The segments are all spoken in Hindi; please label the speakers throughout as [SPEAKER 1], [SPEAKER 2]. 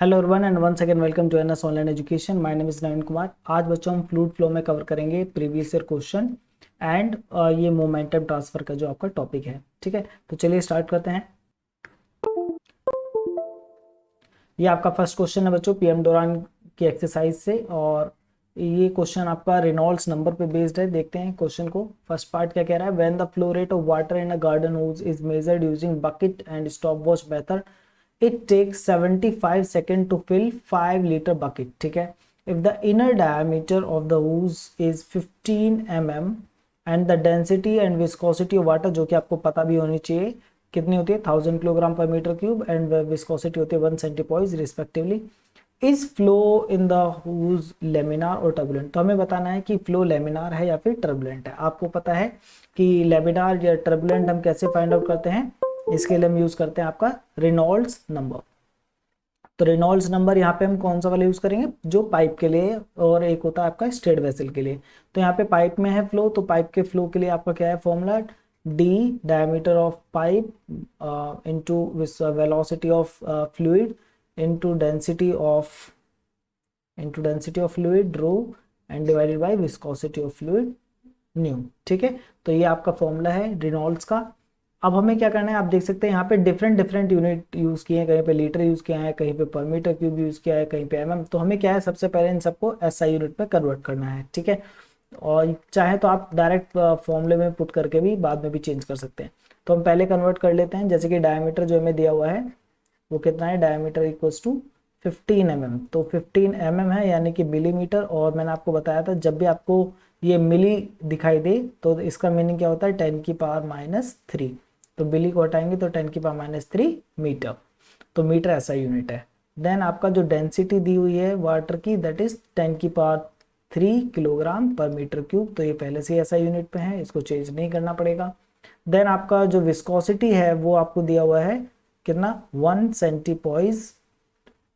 [SPEAKER 1] Hello everyone and once again welcome to NS online education. My name is Naveen Kumar. आज बच्चों हम फ्लूइड फ्लो में कवर करेंगे प्रीवियस ईयर क्वेश्चन एंड ये मोमेंटम ट्रांसफर का जो आपका टॉपिक है। ठीक है, तो चलिए स्टार्ट करते हैं। ये आपका फर्स्ट क्वेश्चन है बच्चों पीएम डोरान की एक्सरसाइज से, और ये क्वेश्चन आपका रेनॉल्ड्स नंबर पे बेस्ड है। देखते हैं क्वेश्चन को। फर्स्ट पार्ट क्या कह रहा है, when the flow rate of water in a garden hose is measured using bucket and stopwatch method it takes 75 seconds to fill 5 liter bucket। ठीक है, if the inner diameter of the hose is 15 mm and the density and viscosity of water, जो कि आपको पता भी होनी चाहिए कितनी होती है, 1000 kilogram per metre cube, and viscosity होती है 1 centipoise respectively, is flow in the whose laminar और टर्बुलेंट। तो हमें बताना है कि फ्लो लेमिनार है या फिर टर्बुलेंट है। आपको पता है कि लेमिनार या टर्बुलेंट हम कैसे फाइंड आउट करते हैं, इसके लिए हम यूज करते हैं आपका रेनॉल्ड्स नंबर। तो रेनॉल्ड्स नंबर यहाँ पे हम कौन सा वाला यूज करेंगे, जो पाइप के लिए, और एक होता है आपका स्ट्रेट वेसल के लिए। तो यहाँ पे पाइप में है फ्लो, तो पाइप के फ्लो के लिए आपका क्या है formula, D diameter of pipe into velocity of fluid into density of fluid rho and divided by viscosity of fluid nu. ठीक है, तो ये आपका फॉर्मूला है रेनॉल्ड्स का। अब हमें क्या करना है, आप देख सकते हैं यहाँ पे डिफरेंट डिफरेंट यूनिट यूज किए हैं, कहीं पे लीटर यूज किया है, कहीं पे पर मीटर क्यूब यूज किया है, कहीं पे एमएम। तो हमें क्या है, सबसे पहले इन सबको एसआई यूनिट में कन्वर्ट करना है। ठीक है, और चाहे तो आप डायरेक्ट फॉर्मूले में पुट करके भी बाद में भी चेंज कर सकते हैं। तो हम पहले कन्वर्ट कर लेते हैं। जैसे कि डायमीटर जो हमें दिया हुआ है वो कितना है, डायमीटर इक्वल्स टू 15 mm। तो 15 mm है यानी कि मिलीमीटर, और मैंने आपको बताया था जब भी आपको ये मिली दिखाई दे तो इसका मीनिंग क्या होता है, 10⁻³ तो मिली को हटाएंगे तो 10⁻³ मीटर। तो मीटर ऐसा यूनिट है। देन आपका जो डेंसिटी दी हुई है वाटर की, that is 10⁻³ kilogram per metre cube. तो ये पहले से ऐसा यूनिट पे है, इसको चेंज नहीं करना पड़ेगा। देन आपका जो विस्कोसिटी है वो आपको दिया हुआ है कितना, 1 सेंटीपोइज।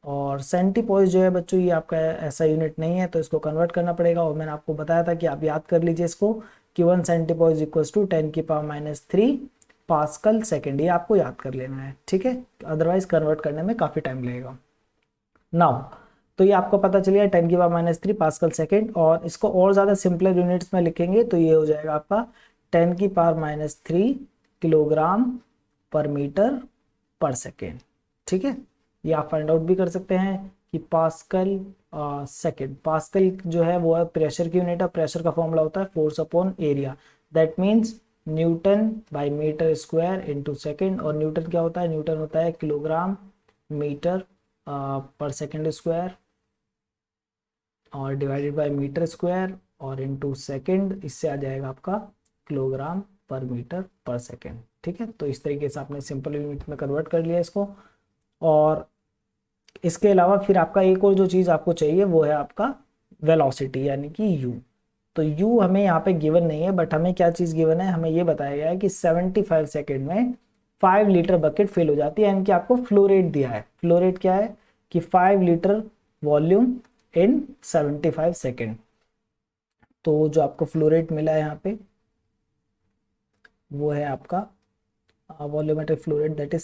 [SPEAKER 1] और सेंटीपोइज जो है बच्चों ये आपका ऐसा यूनिट नहीं है, तो इसको कन्वर्ट करना पड़ेगा। और मैंने आपको बताया था कि आप याद कर लीजिए इसको कि 1 सेंटीपोइज इक्वल्स टू 10⁻³ पास्कल सेकेंड। ये आपको याद कर लेना है, ठीक है, अदरवाइज कन्वर्ट करने में काफी टाइम लगेगा। नाउ तो ये आपको पता चलिए 10⁻³ पास्कल सेकेंड, और इसको और ज्यादा सिंपलर यूनिट्स में लिखेंगे तो ये हो जाएगा आपका 10⁻³ kilogram per metre per second. ठीक है, ये आप फाइंड आउट भी कर सकते हैं कि पास्कल सेकेंड, पास्कल जो है वो है प्रेशर की यूनिट है। प्रेशर का फॉर्मूला होता है force upon area, that means newton by metre square into second. और न्यूटन क्या होता है, न्यूटन होता है kilogram metre per second square, और डिवाइडेड बाय मीटर स्क्वायर और इनटू सेकेंड, इससे आ जाएगा आपका kilogram per metre per second. ठीक है, तो इस तरीके से आपने सिंपल यूनिट में कन्वर्ट कर लिया इसको। और इसके अलावा फिर आपका एक और जो चीज़ आपको चाहिए वो है आपका वेलोसिटी यानी कि u। तो u हमें यहाँ पे गिवन नहीं है, बट हमें क्या चीज़ गिवन है, हमें ये बताया गया है कि 75 सेकेंड में 5 लीटर बकेट फिल हो जाती है। यानी कि आपको फ्लो रेट दिया है। फ्लो रेट क्या है कि 5 लीटर वॉल्यूम इन 75 सेकेंड। तो जो आपको फ्लो रेट मिला है यहाँ पे वो है आपका volumetric flow rate, that is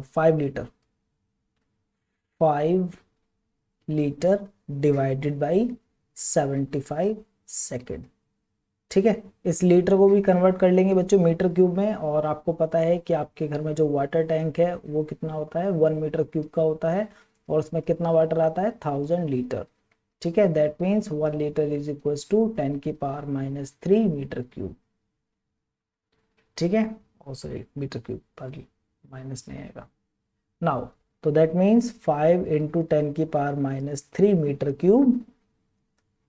[SPEAKER 1] 5 litre, 5 litre divided by 75 second. ठीक है, इस लीटर को भी कन्वर्ट कर लेंगे बच्चों मीटर क्यूब में। और आपको पता है कि आपके घर में जो वाटर टैंक है वो कितना होता है, 1 मीटर क्यूब का होता है, और उसमें कितना वाटर आता है, 1000 लीटर। ठीक है, that means 1 litre is equals to 10⁻³ metre cube. ठीक है, और sorry metre cube per minus नहीं आएगा नाउ। तो that means 5 into 10⁻³ metre cube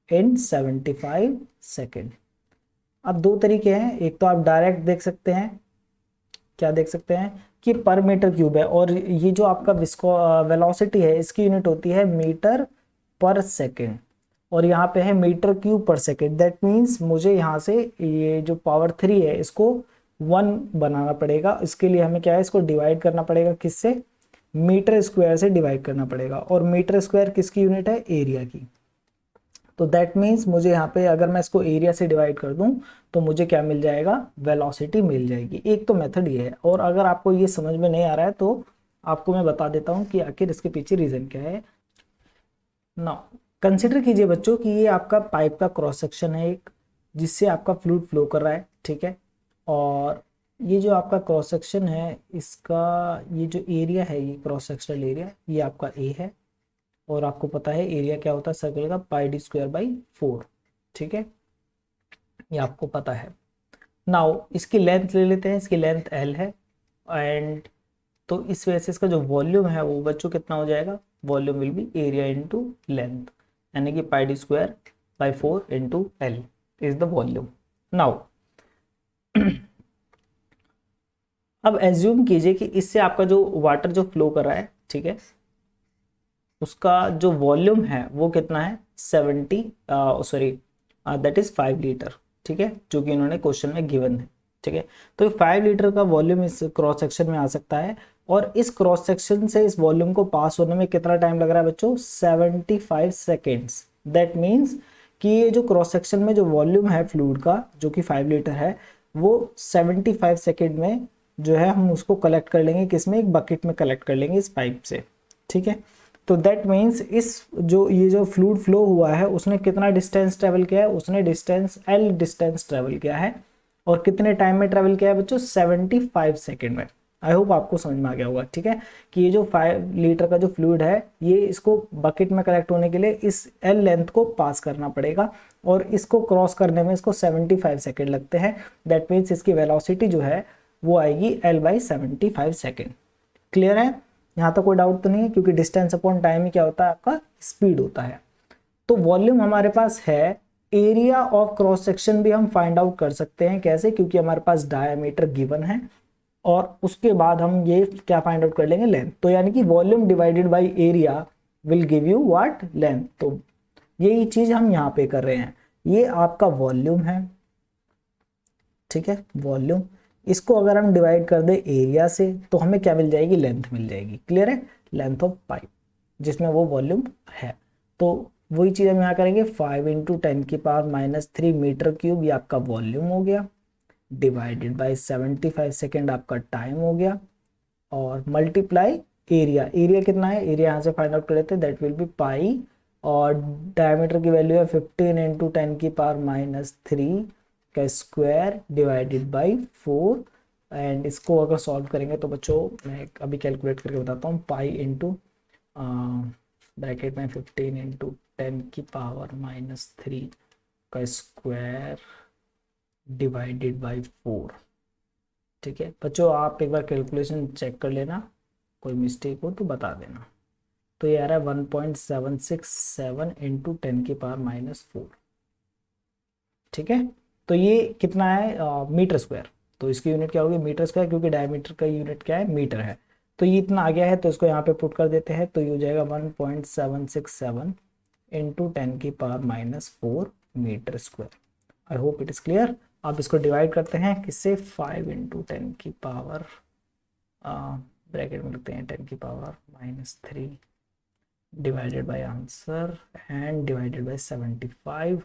[SPEAKER 1] in 75 second. अब दो तरीके हैं, एक तो आप डायरेक्ट देख सकते हैं, क्या देख सकते हैं कि पर मीटर क्यूब है, और ये जो आपका वेलोसिटी है इसकी यूनिट होती है मीटर पर सेकेंड, और यहाँ पे है मीटर क्यूब पर सेकेंड। दैट मीन्स मुझे यहाँ से ये जो पावर 3 है इसको 1 बनाना पड़ेगा। इसके लिए हमें क्या है, इसको डिवाइड करना पड़ेगा, किससे, मीटर स्क्वायर से डिवाइड करना पड़ेगा। और मीटर स्क्वायर किसकी यूनिट है, एरिया की। तो दैट मीन्स मुझे यहाँ पे अगर मैं इसको एरिया से डिवाइड कर दूं तो मुझे क्या मिल जाएगा, वेलोसिटी मिल जाएगी। एक तो मेथड ये है, और अगर आपको ये समझ में नहीं आ रहा है तो आपको मैं बता देता हूँ कि आखिर इसके पीछे रीज़न क्या है। नाउ कंसिडर कीजिए बच्चों कि ये आपका पाइप का क्रॉस सेक्शन है एक, जिससे आपका फ्लूइड फ्लो कर रहा है, ठीक है। और ये जो आपका क्रॉस सेक्शन है, इसका ये जो एरिया है, ये क्रॉस सेक्शनल एरिया, ये आपका ए है। और आपको पता है एरिया क्या होता है सर्कल का, पाई डी स्क्वायर बाई 4, ठीक है, ये आपको पता है। नाउ इसकी लेंथ ले लेते हैं, इसकी लेंथ एल है, एंड तो इस वजह से इसका जो वॉल्यूम है वो बच्चों कितना हो जाएगा, volume will be area into length, यानी कि pi D square by 4 into L is the volume. Now अब एज्यूम कीजिए कि इससे आपका जो वाटर जो फ्लो कर रहा है, ठीक है, उसका जो वॉल्यूम है वो कितना है 70, सॉरी दैट इज 5 लीटर, ठीक है, जो कि इन्होंने क्वेश्चन में गिवन है, ठीक है। तो 5 लीटर का वॉल्यूम इस क्रॉस सेक्शन में आ सकता है, और इस क्रॉस सेक्शन से इस वॉल्यूम को पास होने में कितना टाइम लग रहा है बच्चों, 75 सेकेंड्स। दैट मीन्स कि ये जो क्रॉस सेक्शन में जो वॉल्यूम है फ्लूइड का जो कि 5 लीटर है, वो 75 सेकेंड में जो है हम उसको कलेक्ट कर लेंगे, किसमें, एक बकेट में कलेक्ट कर लेंगे इस पाइप से, ठीक है। तो दैट मीन्स इस जो ये जो फ्लूइड फ्लो हुआ है उसने कितना डिस्टेंस ट्रेवल किया है, उसने डिस्टेंस एल डिस्टेंस ट्रेवल किया है, और कितने टाइम में ट्रेवल किया है बच्चों, 75 सेकेंड में। आई होप आपको समझ में आ गया होगा, ठीक है, कि ये जो 5 लीटर का जो फ्लूइड है, ये इसको बकेट में कलेक्ट होने के लिए इस एल लेंथ को पास करना पड़ेगा, और इसको क्रॉस करने में इसको 75 सेकेंड लगते हैं। दैट मीन्स इसकी वेलोसिटी जो है वो आएगी एल बाई 75 सेकेंड। क्लियर है, यहाँ तक कोई डाउट तो नहीं है, क्योंकि डिस्टेंस अपॉन टाइम ही क्या होता है, आपका स्पीड होता है। तो वॉल्यूम हमारे पास है, एरिया ऑफ क्रॉस सेक्शन भी हम फाइंड आउट कर सकते हैं, कैसे, क्योंकि हमारे पास डायमीटर गिवन है, और उसके बाद हम ये क्या फाइंड आउट कर लेंगे, लेंथ। तो यानी कि volume divided by area will give you what, length. तो यही चीज हम यहाँ पे कर रहे हैं, ये आपका वॉल्यूम है, ठीक है, वॉल्यूम। इसको अगर हम डिवाइड कर दे एरिया से तो हमें क्या मिल जाएगी, लेंथ मिल जाएगी। क्लियर है, लेंथ ऑफ पाइप जिसमें वो वॉल्यूम है। तो वही चीज़ हम यहाँ करेंगे, 5 इंटू 10⁻³ मीटर क्यूब, ये आपका वॉल्यूम हो गया, डिवाइडेड बाई 75 सेकेंड आपका टाइम हो गया, और मल्टीप्लाई एरिया, एरिया कितना है, एरिया यहाँ से फाइंड आउट कर लेते हैं, दैट विल बी पाई, और डायमीटर की वैल्यू है 15 इंटू 10⁻³ का स्क्वायर डिवाइडेड बाई 4। एंड इसको अगर सॉल्व करेंगे तो बच्चों मैं अभी कैलकुलेट करके बताता हूँ, पाई इंटू ब्रैकेट में 15 इंटू 10⁻³ का स्क्वायर डिवाइडेड बाई 4, ठीक है बच्चों। आप एक बार कैलकुलेशन चेक कर लेना, कोई मिस्टेक हो तो बता देना। तो ये आ रहा है 1.767 इंटू 10⁻⁴, ठीक है। तो ये कितना है, मीटर स्क्वायर। तो इसकी यूनिट क्या होगी, मीटर स्क्वायर, क्योंकि डायमीटर का यूनिट क्या है, मीटर है। तो ये इतना आ गया है, तो इसको यहाँ पे पुट कर देते हैं, तो ये हो जाएगा 1.767 into 10⁻⁴ metre square. I hope it is clear. अब इसको डिवाइड करते हैं किससे, 5 इंटू 10 की पावर, ब्रैकेट में लिखते हैं 10⁻³ divided by answer and divided bye 75।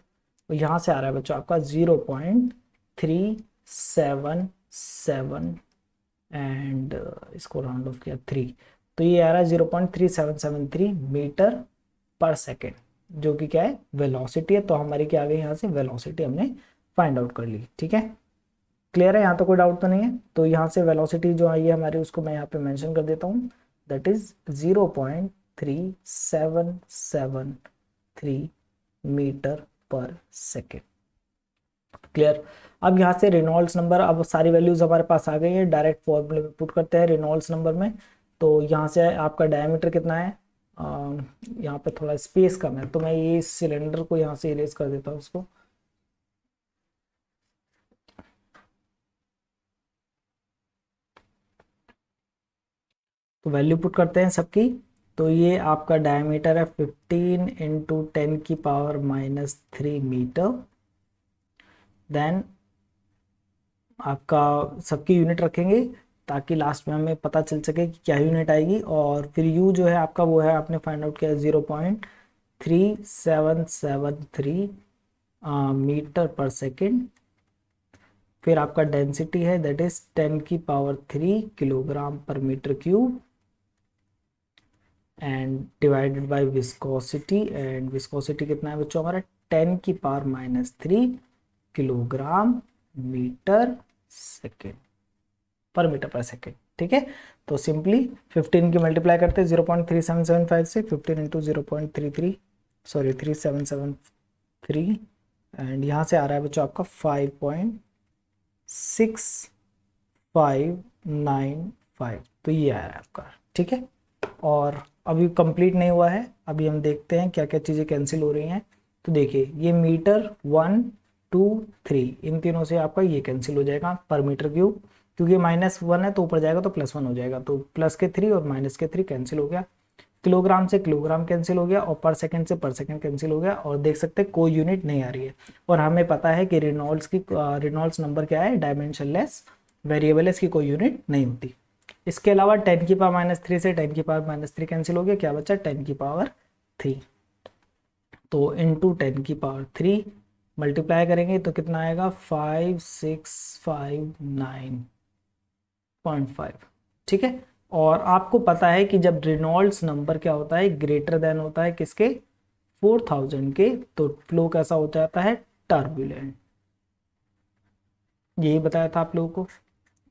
[SPEAKER 1] तो यहाँ से आ रहा है बच्चों आपका 0.377 एंड इसको राउंड ऑफ किया 3, तो ये आ रहा है 0.3773 मीटर पर सेकेंड, जो कि क्या है, वेलोसिटी है। तो हमारी क्या आ गई, यहाँ से वेलोसिटी हमने फाइंड आउट कर ली, ठीक है। क्लियर है, यहाँ तो कोई डाउट तो नहीं है। तो यहाँ से वेलोसिटी जो आई है हमारी, उसको मैं यहाँ पे मेंशन कर देता हूँ, that is 0.3773 metre per second. Clear. अब यहाँ से रेनॉल्ड्स नंबर, अब सारी वैल्यूज हमारे पास आ गई है, डायरेक्ट फॉर्मूले में पुट करते हैं रेनॉल्ड्स नंबर में। तो यहाँ से आपका डायमीटर कितना है, यहाँ पे थोड़ा स्पेस कम है, तो मैं ये सिलेंडर को यहाँ से इरेज कर देता हूँ उसको। तो वैल्यू पुट करते हैं सबकी। तो ये आपका डायमीटर है 15 इंटू 10⁻³ मीटर। देन आपका सबकी यूनिट रखेंगे, ताकि लास्ट में हमें पता चल सके कि क्या यूनिट आएगी। और फिर यू जो है आपका वो है, आपने फाइंड आउट किया 0.3773 मीटर पर सेकेंड। फिर आपका डेंसिटी है that is 10⁻³ kilogram per metre cube. And divided by viscosity, and viscosity कितना है बच्चों हमारा 10⁻³ kilogram metre second per metre per second. ठीक है, तो सिंपली 15 की मल्टीप्लाई करते हैं 0.3775 से, 15 इंटू 377 एंड यहाँ से आ रहा है बच्चों आपका 5.6595, तो ये आ रहा है आपका। ठीक है, और अभी कंप्लीट नहीं हुआ है, अभी हम देखते हैं क्या क्या चीज़ें कैंसिल हो रही हैं। तो देखिए ये मीटर 1 2 3 इन तीनों से आपका ये कैंसिल हो जाएगा पर मीटर क्यूब, क्योंकि -1 है तो ऊपर जाएगा तो +1 हो जाएगा, तो प्लस के 3 और माइनस के 3 कैंसिल हो गया। किलोग्राम से किलोग्राम कैंसिल हो गया और पर सेकंड से पर सेकंड कैंसिल हो गया, और देख सकते हैं कोई यूनिट नहीं आ रही है। और हमें पता है कि रेनॉल्ड्स नंबर क्या है, डायमेंशनलेस वेरिएबल है, इसकी कोई यूनिट नहीं होती। इसके अलावा 10⁻³ से 10⁻³ कैंसिल हो गया, क्या बचा 10⁻3। तो इंटू 10⁻3 मल्टीप्लाई करेंगे तो कितना आएगा 5659.5। ठीक है, और आपको पता है कि जब रेनॉल्ड्स नंबर क्या होता है, ग्रेटर देन होता है किसके, 4000 के, तो फ्लो कैसा हो जाता है, टर्बुलेंट। यही बताया था आप लोगों को।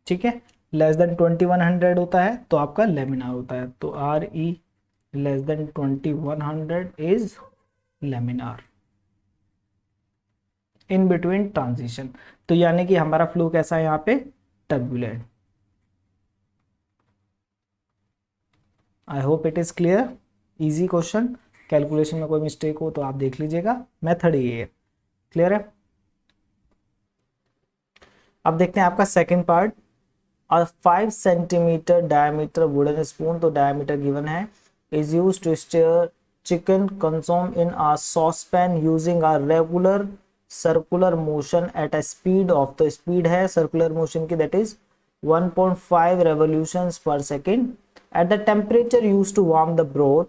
[SPEAKER 1] ठीक है, लेस देन 2100 होता है तो आपका लेमिनार होता है, तो RE less than 2100 is laminar in between transition. तो यानी कि हमारा फ्लो कैसा है यहाँ पे, turbulent. I hope it is clear, easy question. Calculation में कोई मिस्टेक हो तो आप देख लीजिएगा, मेथड ये है। क्लियर है। अब देखते हैं आपका सेकंड पार्ट, और 5 सेंटीमीटर डायमीटर वुडन स्पून, तो डायमीटर गिवन है, is use to stir chicken consume in a saucepan using a regular circular motion at a speed of, तो स्पीड है सर्कुलर मोशन की that is 1.5 revolutions per second at the temperature used to warm the broth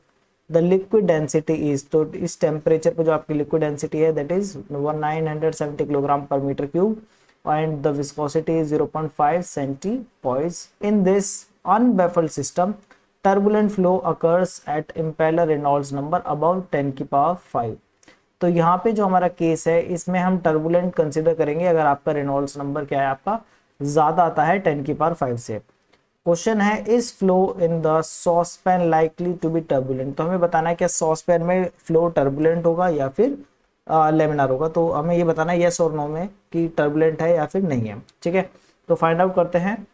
[SPEAKER 1] the liquid density is, तो इस टेम्परेचर पे जो आपकी लिक्विड डेंसिटी है that is 970 kilogram per metre cube and the viscosity is 0.5 centipoise. In this unbaffled system, turbulent flow occurs at impeller Reynolds number above 10⁵ तो यहाँ पे जो हमारा केस है इसमें हम टर्बुलेंट कंसिडर करेंगे अगर आपका रेनॉल्ड्स नंबर क्या है, आपका ज्यादा आता है 10⁵ से। क्वेश्चन है, is flow in the saucepan likely to be turbulent, तो हमें बताना है क्या सॉसपैन में फ्लो टर्बुलेंट होगा या फिर लेमिनार होगा, तो हमें ये बताना है यस और नो में कि टर्बुलेंट है या फिर नहीं है। ठीक है, तो फाइंड आउट करते हैं।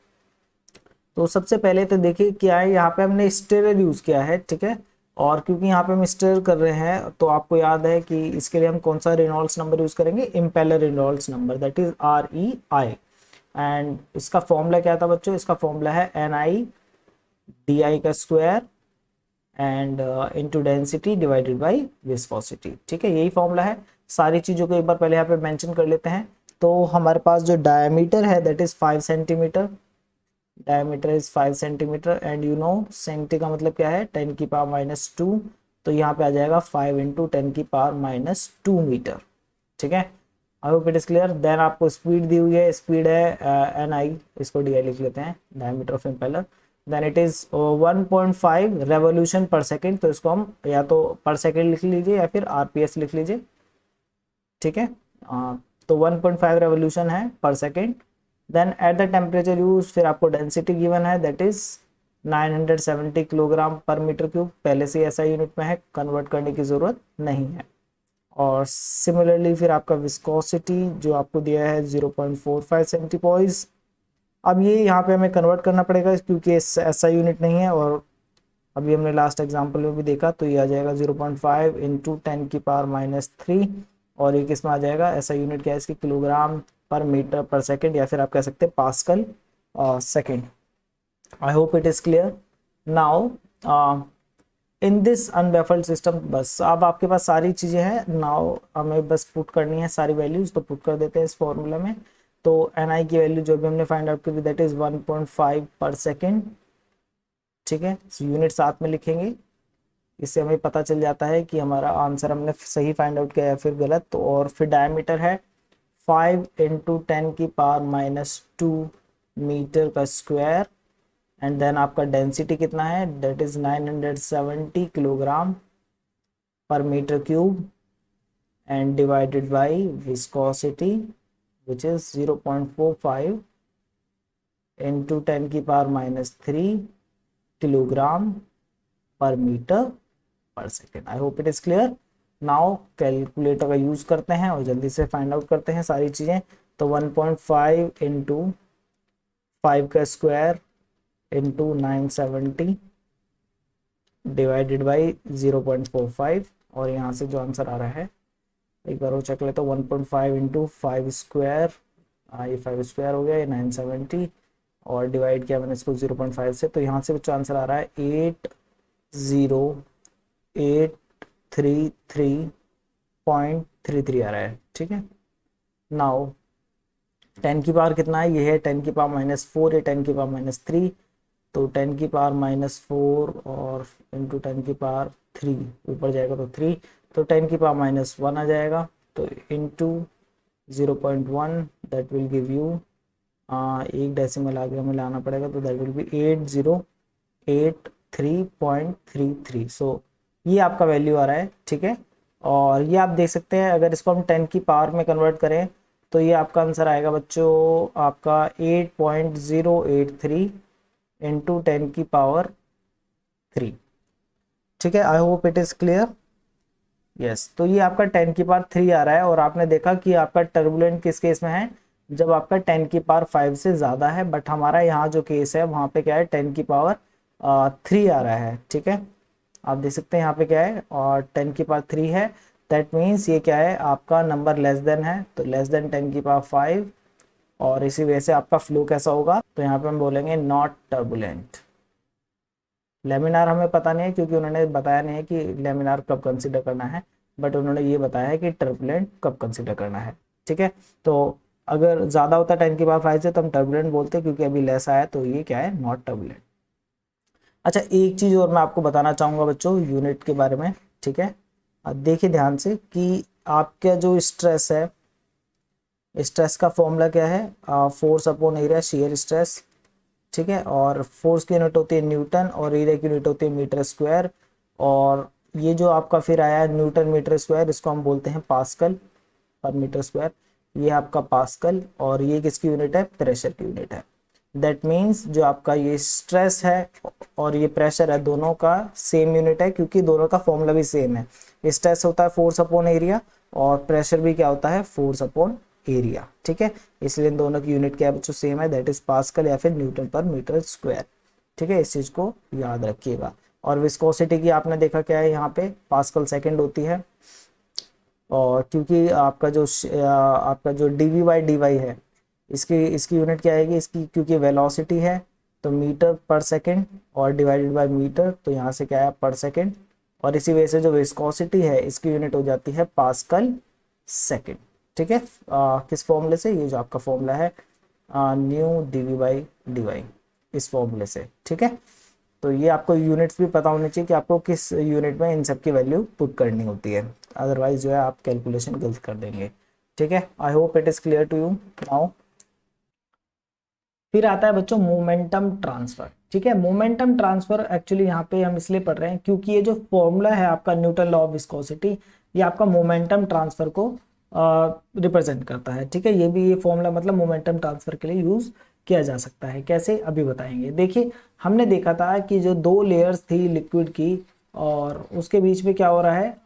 [SPEAKER 1] तो सबसे पहले तो देखिए क्या है, यहाँ पे हमने स्टेरर यूज किया है। ठीक है, और क्योंकि यहाँ पे हम स्टेरर कर रहे हैं तो आपको याद है कि इसके लिए हम कौन सा रेनॉल्ड्स नंबर यूज करेंगे, impeller Reynolds number that is REI। And इसका फॉर्मूला क्या था बच्चों, इसका फॉर्मूला है NI/DI का square and into density divided by viscosity. ठीक है, यही फॉर्मूला है। सारी चीज़ों को एक बार पहले यहाँ पे मेंशन कर लेते हैं। तो हमारे पास जो डायमीटर है that is 5 centimetre, diameter is 5 centimetre and you know centi का मतलब क्या है 10⁻², तो यहाँ पे आ जाएगा 5 इंटू 10⁻² मीटर। ठीक है, I hope it is clear. Then आपको स्पीड दी हुई है, स्पीड है NI, इसको DI लिख लेते हैं, diameter of impeller. Then it is 1.5 revolution per second, तो इसको हम या तो पर सेकेंड लिख लीजिए या फिर RPS लिख लीजिए। ठीक है, तो 1.5 रेवोल्यूशन है per second. Then at the temperature use, फिर आपको डेंसिटी गिवन है that is 970 kilogram per metre cube, पहले से ऐसा यूनिट में है, कन्वर्ट करने की जरूरत नहीं है। और सिमिलरली फिर आपका विस्कोसिटी जो आपको दिया है 0.45 सेंटीपोइज। अब ये यहाँ पे हमें कन्वर्ट करना पड़ेगा क्योंकि ऐसा यूनिट नहीं है, और अभी हमने लास्ट एग्जांपल में भी देखा, तो ये आ जाएगा 0.5 इंटू 10⁻³ और ये किस में आ जाएगा, ऐसा यूनिट क्या है इसकी, kilogram per metre per second, या फिर आप कह सकते हैं Pascal second. I hope it is clear now. In this unbaffled system, बस अब आपके पास सारी चीज़ें हैं नाउ, हमें बस पुट करनी है सारी वैल्यूज, तो पुट कर देते हैं इस फॉर्मूला में। तो NI की वैल्यू जो भी हमने फाइंड आउट की दैट इज 1.5 पर सेकेंड। ठीक है, यूनिट साथ में लिखेंगे, इससे हमें पता चल जाता है कि हमारा आंसर हमने सही फाइंड आउट किया या फिर गलत। तो और फिर डायमीटर है 5 इंटू 10⁻² मीटर का स्क्वायर एंड देन आपका डेंसिटी कितना है, that is 970 kilogram per metre cube and divided by viscosity which is 0.45 into 10 की power -3 kilogram per metre per second. I hope it is clear. Now calculator का यूज करते हैं और जल्दी से फाइंड आउट करते हैं सारी चीजें। तो 1.5 इंटू 5 का स्क्वायर इंटू 970 डिवाइडेड बाई 0.45 और यहाँ से जो आंसर आ रहा है एक बार वो चेक लेते, 1.5 इंटू 5 स्क्वायर, ये 5 स्क्वायर हो गया, ये 970 और डिवाइड किया मैंने इसको 0.5 से, तो यहाँ से जो आंसर आ रहा है 80833.33 आ रहा है। ठीक है, नाउ 10 की पावर कितना है, ये है 10 की पावर -4, ये 10 की पावर -3, तो 10 की पावर -4 और इंटू 10 की पावर 3 ऊपर जाएगा तो 3, तो 10 की पावर -1 आ जाएगा, तो into 0.1 that will give you एक डेसिमल आगे हमें लाना पड़ेगा, तो दैट विल बी 8083.33। सो ये आपका वैल्यू आ रहा है। ठीक है, और ये आप देख सकते हैं अगर इसको हम 10 की पावर में कन्वर्ट करें तो ये आपका आंसर आएगा बच्चों आपका 8.083 इंटू 10 की पावर 3। ठीक है, I hope it is clear. Yes, तो ये आपका 10 की पावर 3 आ रहा है और आपने देखा कि आपका टर्बुलेंट किस केस में है, जब आपका 10 की पावर 5 से ज़्यादा है, बट हमारा यहाँ जो केस है वहाँ पे क्या है 10 की पावर 3 आ रहा है। ठीक है, आप देख सकते हैं यहाँ पे क्या है और 10 की पावर 3 है, दैट मीन्स ये क्या है आपका नंबर लेस देन है, तो लेस देन 10 की पावर 5, और इसी वजह से आपका फ्लो कैसा होगा, तो यहाँ पे हम बोलेंगे नॉट टर्बुलेंट। लेमिनार हमें पता नहीं है क्योंकि उन्होंने बताया नहीं है कि लेमिनार कब कंसीडर करना है, बट उन्होंने ये बताया है कि टर्बुलेंट कब कंसीडर करना है। ठीक है, तो अगर ज़्यादा होता है 10 की पावर 5 से तो हम टर्बुलेंट बोलते हैं, क्योंकि अभी लेस आया तो ये क्या है नॉट टर्बुलेंट। अच्छा, एक चीज़ और मैं आपको बताना चाहूँगा बच्चों यूनिट के बारे में। ठीक है, अब देखिए ध्यान से कि आपका जो स्ट्रेस है, स्ट्रेस का फॉर्मूला क्या है, force upon area shear stress. ठीक है, और फोर्स की यूनिट होती है न्यूटन और एरिया की यूनिट होती है मीटर स्क्वायर, और ये जो आपका फिर आया न्यूटन मीटर स्क्वायर, इसको हम बोलते हैं पास्कल पर मीटर स्क्वायर, ये आपका पास्कल, और ये किसकी यूनिट है, प्रेशर की यूनिट है। दैट मीन्स जो आपका ये स्ट्रेस है और ये प्रेशर है दोनों का सेम यूनिट है, क्योंकि दोनों का फॉर्मूला भी सेम है। स्ट्रेस होता है फोर्स अपॉन एरिया और प्रेशर भी क्या होता है, फोर्स अपॉन एरिया। ठीक है, इसलिए इन दोनों की यूनिट क्या है बच्चों, सेम है, दैट इज पास्कल या फिर न्यूटन पर मीटर स्क्वायर। ठीक है, इस चीज को याद रखिएगा। और विस्कोसिटी की आपने देखा क्या है, यहाँ पे पास्कल सेकंड होती है, और क्योंकि आपका जो डीवी बाई डी वाई है, इसकी यूनिट क्या आएगी, इसकी क्योंकि वेलोसिटी है तो मीटर पर सेकंड और डिवाइडेड बाय मीटर, तो यहाँ से क्या है पर सेकंड, और इसी वजह से जो विस्कोसिटी है इसकी यूनिट हो जाती है पास्कल सेकंड। ठीक है, किस फॉर्मूले से, ये जो आपका फॉर्मूला है nu D V by D Y, इस फॉर्मूले से। ठीक है, तो ये आपको यूनिट्स भी पता होनी चाहिए कि आपको किस यूनिट में इन सब की वैल्यू पुट करनी होती है, अदरवाइज जो है आप कैलकुलेशन गलत कर देंगे। ठीक है, I hope it is clear to you now. फिर आता है बच्चों मोमेंटम ट्रांसफर। ठीक है, मोमेंटम ट्रांसफर एक्चुअली यहाँ पे हम इसलिए पढ़ रहे हैं क्योंकि ये जो फॉर्मूला है आपका न्यूटन लॉ ऑफ विस्कोसिटी, ये आपका मोमेंटम ट्रांसफर को रिप्रेजेंट करता है। ठीक है, ये भी ये फॉर्मूला मतलब मोमेंटम ट्रांसफर के लिए यूज किया जा सकता है। कैसे, अभी बताएंगे। देखिए, हमने देखा था कि जो दो लेयर्स थी लिक्विड की और उसके बीच में क्या हो रहा है,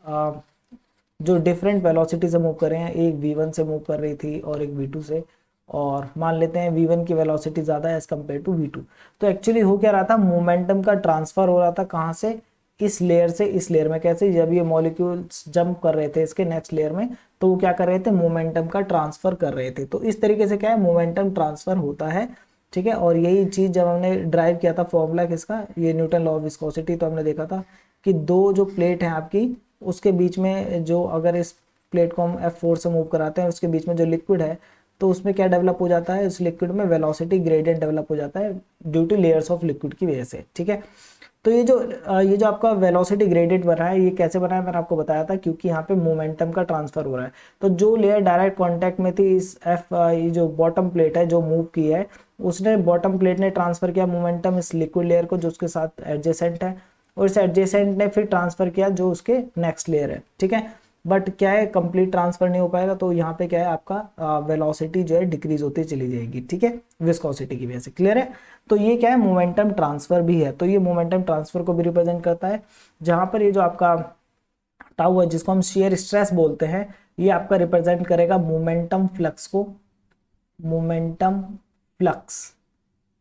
[SPEAKER 1] जो डिफरेंट वेलोसिटी से मूव कर रहे हैं, एक v1 से मूव कर रही थी और एक v2 से, और मान लेते हैं v1 की वेलोसिटी ज़्यादा है एज कम्पेयर टू v2। तो एक्चुअली हो क्या रहा था, मोमेंटम का ट्रांसफर हो रहा था कहाँ से, इस लेयर से इस लेयर में। कैसे, जब ये मॉलिक्यूल्स जंप कर रहे थे इसके नेक्स्ट लेयर में, तो वो क्या कर रहे थे, मोमेंटम का ट्रांसफर कर रहे थे। तो इस तरीके से क्या है, मोमेंटम ट्रांसफर होता है। ठीक है, और यही चीज़ जब हमने ड्राइव किया था फॉर्मूला किसका, ये न्यूटन लॉ ऑफ विस्कोसिटी, तो हमने देखा था कि दो जो प्लेट हैं आपकी, उसके बीच में जो अगर इस प्लेट को हम F4 से मूव कराते हैं, उसके बीच में जो लिक्विड है, तो उसमें क्या डेवलप हो जाता है, उस लिक्विड में वेलोसिटी ग्रेडियंट डेवलप हो जाता है due two layers of liquid की वजह से। ठीक है, तो ये जो आपका वेलोसिटी ग्रेडियंट बना है, ये कैसे बना है मैंने आपको बताया था, क्योंकि यहाँ पे मोमेंटम का ट्रांसफर हो रहा है। तो जो लेयर डायरेक्ट कांटेक्ट में थी इस ये जो बॉटम प्लेट है जो मूव की है, उसने बॉटम प्लेट ने ट्रांसफर किया मोमेंटम इस लिक्विड लेयर को जो उसके साथ एडजेसेंट है, और इस एडजेसेंट ने फिर ट्रांसफर किया जो उसके नेक्स्ट लेयर है, ठीक है। बट क्या है, कंप्लीट ट्रांसफर नहीं हो पाएगा, तो यहाँ पे क्या है आपका वेलोसिटी जो है डिक्रीज होती चली जाएगी, ठीक है, विस्कोसिटी की वजह से। क्लियर है। तो ये क्या है, मोमेंटम ट्रांसफर भी है। तो ये मोमेंटम ट्रांसफर को भी रिप्रेजेंट करता है, जहां पर ये जो आपका टाउ है जिसको हम शेयर स्ट्रेस बोलते हैं, ये आपका रिप्रेजेंट करेगा मोमेंटम फ्लक्स को, मोमेंटम फ्लक्स।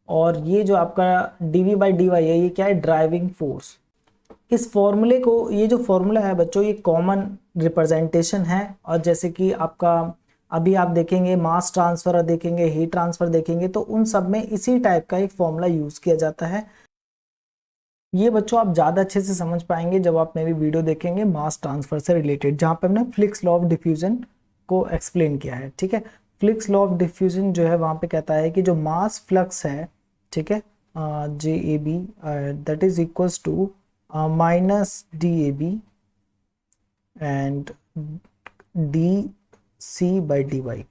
[SPEAKER 1] और ये जो आपका dv बाई dy है, ये क्या है, ड्राइविंग फोर्स। इस फॉर्मूले को, ये जो फॉर्मूला है बच्चों, ये कॉमन रिप्रेजेंटेशन है। और जैसे कि आपका अभी आप देखेंगे मास ट्रांसफर और देखेंगे हीट ट्रांसफर देखेंगे, तो उन सब में इसी टाइप का एक फॉर्मूला यूज किया जाता है। ये बच्चों आप ज़्यादा अच्छे से समझ पाएंगे जब आप मेरी वीडियो देखेंगे मास ट्रांसफर से रिलेटेड, जहाँ पर हमने फ्लिक्स लॉ ऑफ डिफ्यूजन को एक्सप्लेन किया है, ठीक है। फ्लिक्स लॉ ऑफ डिफ्यूजन जो है वहाँ पे कहता है कि जो मास फ्लक्स है, ठीक है, J A B that is equals to minus D A B and D C by D Y.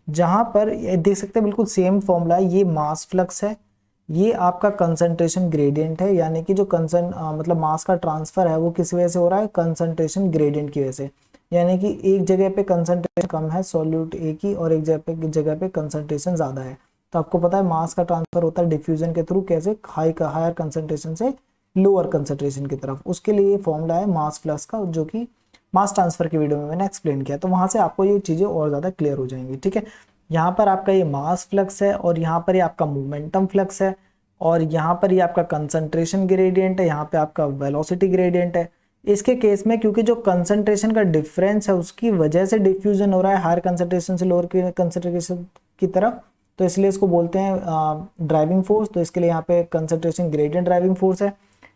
[SPEAKER 1] जहाँ पर देख सकते हैं बिल्कुल सेम फॉर्मूला है, ये मास फ्लक्स है, ये आपका कंसंट्रेशन ग्रेडियंट है, यानी कि जो मतलब मास का ट्रांसफर है वो किस वजह से हो रहा है, कंसंट्रेशन ग्रेडियंट की वजह से। यानी कि एक जगह पे कंसंट्रेशन कम है सॉल्यूट ए की, और एक जगह पे कंसंट्रेशन ज़्यादा है। तो आपको पता है मास का ट्रांसफर होता है डिफ्यूजन के थ्रू, कैसे, हायर कंसंट्रेशन से लोअर कंसंट्रेशन की तरफ। उसके लिए ये फॉर्मूला है मास फ्लक्स का, जो कि मास ट्रांसफर की वीडियो में मैंने एक्सप्लेन किया। तो वहाँ से आपको ये चीज़ें और ज़्यादा क्लियर हो जाएंगी, ठीक है। यहाँ पर आपका ये मास फ्लक्स है, और यहाँ पर ये आपका मोमेंटम फ्लक्स है, और यहाँ पर ये आपका कंसंट्रेशन ग्रेडियंट है, यहाँ पे आपका वेलोसिटी ग्रेडियंट है। इसके केस में क्योंकि जो कंसंट्रेशन का डिफरेंस है उसकी वजह से डिफ्यूजन हो रहा है हायर कंसंट्रेशन से लोअर कंसंट्रेशन की तरफ, तो इसलिए इसको बोलते हैं ड्राइविंग फोर्स। तो इसके लिए यहाँ पे कंसंट्रेशन ग्रेडियंट ड्राइविंग फोर्स है।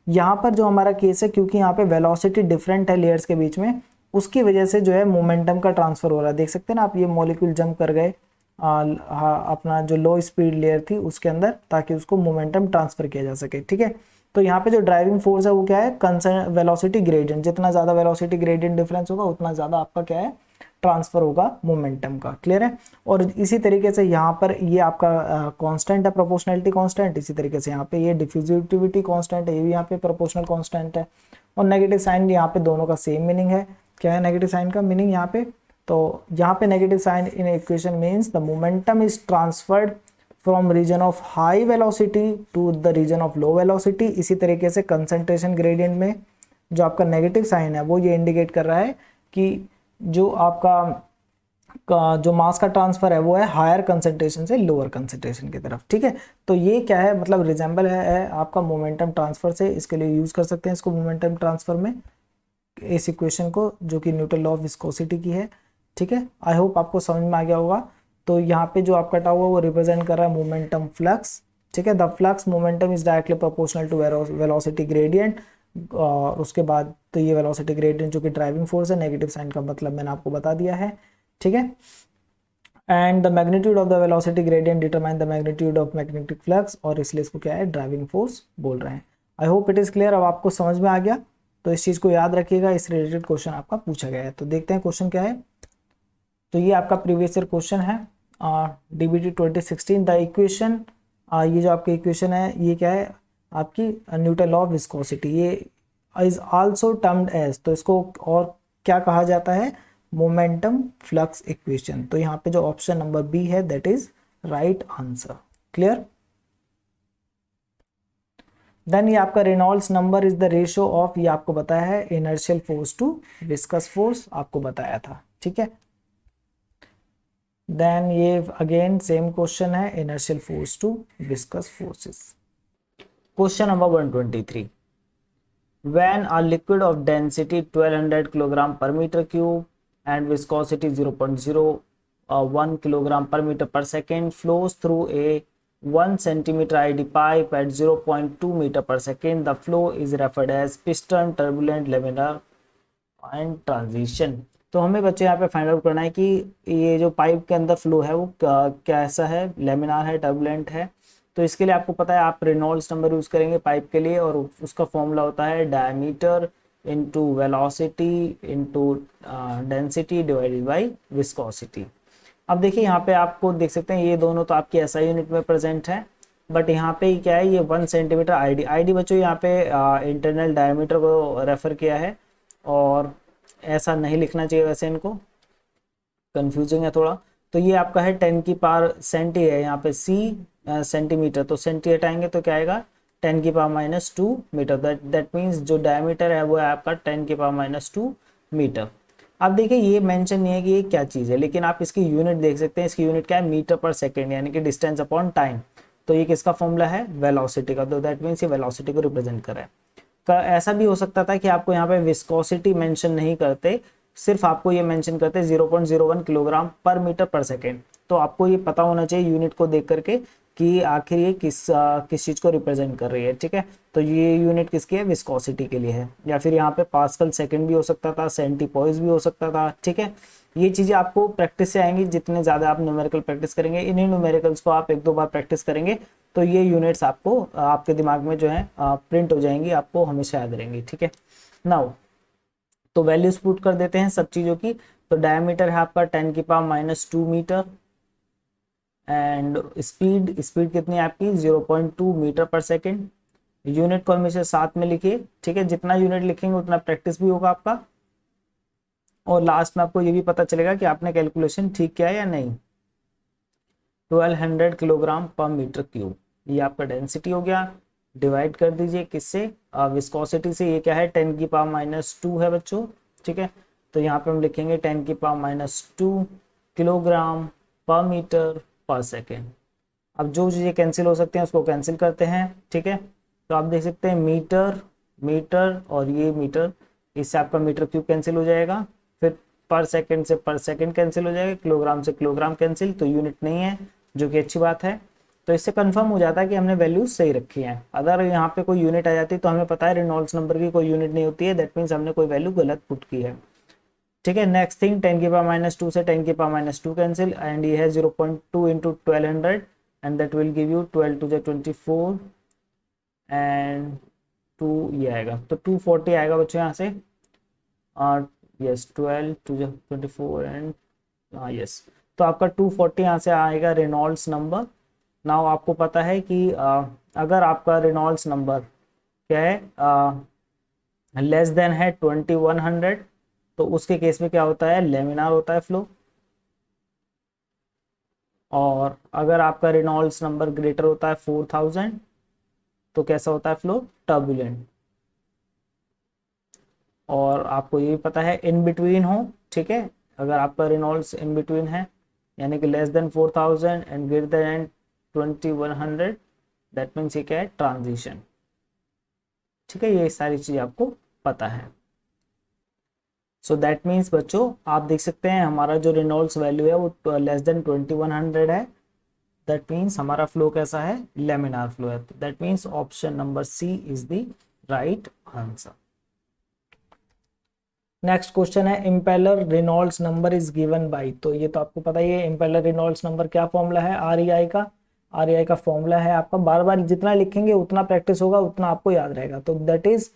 [SPEAKER 1] यहाँ पर जो हमारा केस है, क्योंकि यहाँ पे वेलोसिटी डिफरेंट है लेयर्स के बीच में, उसकी वजह से जो है मोमेंटम का ट्रांसफर हो रहा है। देख सकते हैं ना आप, ये मॉलिक्यूल जंप कर गए अपना जो लो स्पीड लेयर थी उसके अंदर, ताकि उसको मोमेंटम ट्रांसफर किया जा सके, ठीक है। तो यहाँ पे जो ड्राइविंग फोर्स है वो क्या है, वेलोसिटी ग्रेडियंट। जितना ज़्यादा वेलोसिटी ग्रेडियंट डिफरेंस होगा उतना ज़्यादा आपका क्या है, ट्रांसफर होगा मोमेंटम का। क्लियर है। और इसी तरीके से यहाँ पर ये आपका कांस्टेंट है, प्रोपोर्शनैलिटी कांस्टेंट। इसी तरीके से यहाँ पे ये डिफ्यूजिविटी कांस्टेंट है, ये भी यहाँ पे प्रोपोर्शनल कांस्टेंट है। और नेगेटिव साइन यहाँ पे दोनों का सेम मीनिंग है। क्या है नेगेटिव साइन का मीनिंग यहाँ पे, तो यहाँ पे negative sign in equation means the momentum is transferred from region of high velocity to the region of low velocity. इसी तरीके से कंसंट्रेशन ग्रेडियंट में जो आपका नेगेटिव साइन है वो ये इंडिकेट कर रहा है कि जो आपका जो मास का ट्रांसफर है वो है हायर कंसंट्रेशन से लोअर कंसंट्रेशन की तरफ, ठीक है। तो ये क्या है, मतलब रिजेंबल है आपका मोमेंटम ट्रांसफर से। इसके लिए यूज कर सकते हैं इसको मोमेंटम ट्रांसफर में, इस इक्वेशन को, जो कि न्यूटन लॉ ऑफ विस्कोसिटी की है, ठीक है। आई होप आपको समझ में आ गया होगा। तो यहाँ पे जो आपका टाउ है वो रिप्रेजेंट कर रहा है मोमेंटम फ्लक्स, ठीक है। The flux momentum is directly proportional to velocity gradient. और उसके बाद तो ये वेलोसिटी ग्रेडियंट जो कि ड्राइविंग फोर्स है, नेगेटिव साइन का मतलब मैंने आपको बता दिया है, ठीक है। And the magnitude of the velocity gradient determine the magnitude of magnetic flux, और इसलिए इसको क्या है, ड्राइविंग फोर्स बोल रहे हैं। आई होप इट इज क्लियर। अब आपको समझ में आ गया, तो इस चीज़ को याद रखिएगा, इस रिलेटेड क्वेश्चन आपका पूछा गया है। तो देखते हैं क्वेश्चन क्या है। तो ये आपका प्रीवियस ईयर क्वेश्चन है, DBT 2016। द इक्वेशन, ये जो आपकी इक्वेशन है ये क्या है, आपकी न्यूटन लॉ ऑफ विस्कोसिटी। ये इज आल्सो टर्म्ड एज, तो इसको और क्या कहा जाता है, मोमेंटम फ्लक्स इक्वेशन। तो यहाँ पे जो ऑप्शन नंबर बी है that is right answer. Clear. Then ये आपका Reynolds number is the ratio of, ये आपको बताया है, inertial force to viscous force आपको बताया था, ठीक है। देन ये अगेन सेम क्वेश्चन है, inertial force to viscous forces. Question number 123, when a liquid of density 1200 kilogram per meter cube and viscosity 0.01 kilogram per meter per second flows through a 1 centimeter ID pipe at 0.2 meter per second, the flow is referred as piston, turbulent, laminar and transition। तो हमें बच्चे यहाँ पे फाइंड आउट करना है कि ये जो पाइप के अंदर फ्लो है वो कैसा है, लेमिनार है, टर्बुलेंट है तो इसके लिए आपको पता है आप रेनॉल्ड्स नंबर यूज करेंगे पाइप के लिए, और उसका फॉर्मूला होता है diameter into velocity into density divided by viscosity. अब देखिए यहाँ पे आपको देख सकते हैं ये दोनों तो आपकी एसआई यूनिट में प्रेजेंट है, बट यहाँ पे क्या है, ये 1 सेंटीमीटर आईडी बच्चों यहाँ पे इंटरनल डायमीटर को रेफर किया है, और ऐसा नहीं लिखना चाहिए वैसे, इनको कंफ्यूजिंग है थोड़ा। तो ये आपका है 10 की पावर सेंटी है, यहाँ पे सी सेंटीमीटर, तो सेंटी हटाएंगे तो क्या आएगा 10 की पावर -2 मीटर। दैट मीन्स जो डायमीटर है वो है आपका 10 की पावर -2 मीटर। अब देखिए ये मेंशन नहीं है कि ये क्या चीज़ है, लेकिन आप इसकी यूनिट देख सकते हैं, इसकी यूनिट क्या है मीटर पर सेकेंड, यानी कि डिस्टेंस अपॉन टाइम। तो ये किसका फॉर्मूला है, वेलोसिटी का, तो दैट मीन्स ये वेलोसिटी को रिप्रेजेंट कर रहा है। ऐसा भी हो सकता था कि आपको यहाँ पे विस्कोसिटी मेंशन नहीं करते, सिर्फ आपको ये मेंशन करते 0.01 kilogram per metre per second. तो आपको ये पता होना चाहिए यूनिट को देख करके कि आखिर ये किस चीज को रिप्रेजेंट कर रही है, ठीक है। तो ये यूनिट किसकी है, विस्कोसिटी के लिए है, या फिर यहाँ पे पास्कल सेकंड भी हो सकता था, सेंटीपोइस भी हो सकता था, ठीक है। ये चीजें आपको प्रैक्टिस से आएंगी, जितने ज्यादा आप न्यूमेरिकल प्रैक्टिस करेंगे, इन्हीं न्यूमेरिकल्स को आप 1-2 बार प्रैक्टिस करेंगे तो ये यूनिट्स आपको आपके दिमाग में जो है प्रिंट हो जाएंगी, आपको हमेशा याद रहेंगी, ठीक है। नाउ तो वैल्यूज पुट कर देते हैं सब चीजों की। तो डायमीटर है आपका 10 की पावर -2 मीटर, एंड स्पीड कितनी है आपकी 0.2 मीटर पर सेकेंड। यूनिट को हमेशा साथ में लिखिए, ठीक है, जितना यूनिट लिखेंगे उतना प्रैक्टिस भी होगा आपका, और लास्ट में आपको ये भी पता चलेगा कि आपने कैलकुलेशन ठीक किया है या नहीं। 1200 किलोग्राम पर मीटर क्यूब, ये आपका डेंसिटी हो गया। डिवाइड कर दीजिए किससे, विस्कोसिटी से, ये क्या है 10 की पावर -2 है बच्चों, ठीक है। तो यहाँ पे हम लिखेंगे 10 की power -2 kilogram per metre per second. अब जो चीज़ें कैंसिल हो सकते हैं उसको कैंसिल करते हैं, ठीक है। तो आप देख सकते हैं मीटर मीटर और ये मीटर, इससे आपका मीटर क्यूब कैंसिल हो जाएगा, फिर पर सेकेंड से पर सेकेंड कैंसिल हो जाएगा, किलोग्राम से किलोग्राम कैंसिल, तो यूनिट नहीं है, जो कि अच्छी बात है। तो इससे कंफर्म हो जाता है कि हमने वैल्यूज सही रखी है। अगर यहाँ पे कोई यूनिट आ जाती तो हमें पता है रेनॉल्ड्स नंबर की कोई यूनिट नहीं होती है, दैट मीन्स हमने कोई वैल्यू गलत पुट की है, ठीक है। नेक्स्ट थिंग 10 की पावर -2 से 10 की पावर -2 कैंसिल, एंड ये है 0.2 into 1200, and that will give you 12 to 24 and 2, ये आएगा तो 240 आएगा बच्चों यहाँ से, यस 12 टू 24 एंड यस, तो आपका 240 यहाँ से आएगा रेनॉल्ड्स नंबर। नाउ आपको पता है कि अगर आपका रेनॉल्ड्स नंबर क्या है लेस देन है 2100, तो उसके केस में क्या होता है, लेमिनार होता है फ्लो, और अगर आपका रेनॉल्ड्स नंबर ग्रेटर होता है 4000 तो कैसा होता है फ्लो, टर्बुलेंट। और आपको ये भी पता है इन बिटवीन हो, ठीक है, अगर आपका रेनॉल्ड्स इन बिटवीन है यानी कि less than 4000 and greater than 2100, that means ये क्या है, ट्रांजिशन, ठीक है। ये सारी चीज आपको पता है। सो दैट मीन्स बच्चों आप देख सकते हैं हमारा जो रेनॉल्ड्स वैल्यू है वो लेस देन 2100 है, दैट मीन्स हमारा फ्लो कैसा है, लेमिनार फ्लो है। That means option number C is the right answer. Next question है impeller Reynolds number is given by, तो ये तो आपको पता ही है इम्पेलर रेनॉल्ड्स नंबर क्या फॉर्मूला है, आर का फॉर्मूला है आपका, बार बार जितना लिखेंगे उतना प्रैक्टिस होगा, उतना आपको याद रहेगा। तो that is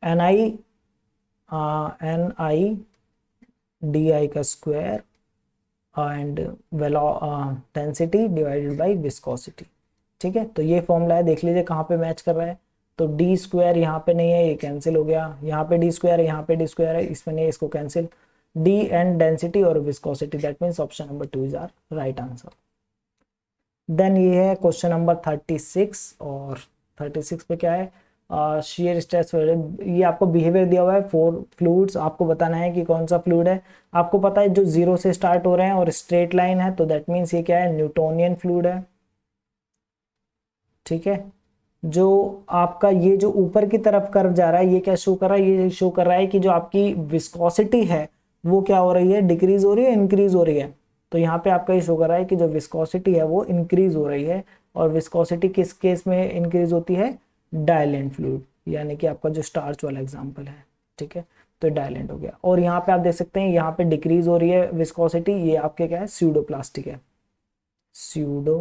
[SPEAKER 1] N I D I का square and density divided by viscosity, ठीक है। तो ये फॉर्मूला है, देख लीजिए कहाँ पे मैच कर रहा है। तो डी स्क्वायर यहाँ पे नहीं है, ये कैंसिल हो गया, यहाँ पे डी स्क्वायर है, यहाँ पे डी स्क्वायर है, इसमें नहीं, इसको कैंसिल। डी एंड डेंसिटी और viscosity, that means option number 2 is our right answer. Then ये है क्वेश्चन नंबर 36, और 36 पे क्या है, शेयर स्ट्रेस, ये आपको बिहेवियर दिया हुआ है 4 फ्लूइड्स, आपको बताना है कि कौन सा फ्लूइड है। आपको पता है जो 0 से स्टार्ट हो रहे हैं और स्ट्रेट लाइन है, तो दैट मीन्स ये क्या है, न्यूटोनियन फ्लूइड है, ठीक है। जो आपका ये जो ऊपर की तरफ कर्व जा रहा है, ये क्या शो कर रहा है, ये शो कर रहा है कि जो आपकी विस्कोसिटी है वो क्या हो रही है, डिक्रीज हो रही है, इंक्रीज हो रही है। तो यहाँ पे आपका ये शो कर रहा है कि जो विस्कोसिटी है वो इंक्रीज हो रही है, और विस्कोसिटी किस केस में इंक्रीज होती है, डायलेंट फ्लूइड, यानी कि आपका जो स्टार्च वाला एग्जांपल है, ठीक है। तो डायलेंट हो गया, और यहाँ पे आप देख सकते हैं यहाँ पे डिक्रीज हो रही है विस्कोसिटी, ये आपके क्या है, स्यूडो प्लास्टिक है, स्यूडो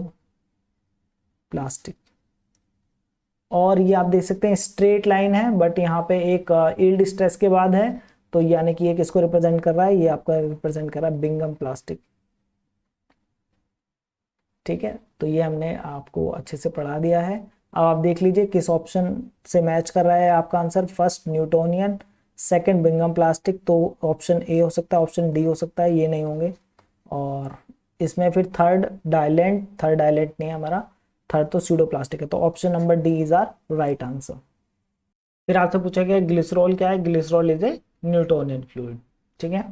[SPEAKER 1] प्लास्टिक। और ये आप देख सकते हैं स्ट्रेट लाइन है, बट यहाँ पे एक यील्ड स्ट्रेस के बाद है, तो यानी कि ये किसको रिप्रेजेंट कर रहा है, ये आपका रिप्रेजेंट कर रहा है बिंगम प्लास्टिक। ठीक है, तो ये हमने आपको अच्छे से पढ़ा दिया है। अब आप देख लीजिए किस ऑप्शन से मैच कर रहा है आपका answer. First Newtonian, second Bingham plastic, तो ऑप्शन ए हो सकता है, ऑप्शन डी हो सकता है, ये नहीं होंगे। और इसमें फिर थर्ड डायलेंट, थर्ड डायलेंट नहीं है हमारा, थर्ड तो स्यूडो प्लास्टिक है, तो option number D is our right answer. फिर आपसे पूछा गया ग्लिसरॉल क्या है, glycerol is a Newtonian fluid. ठीक है।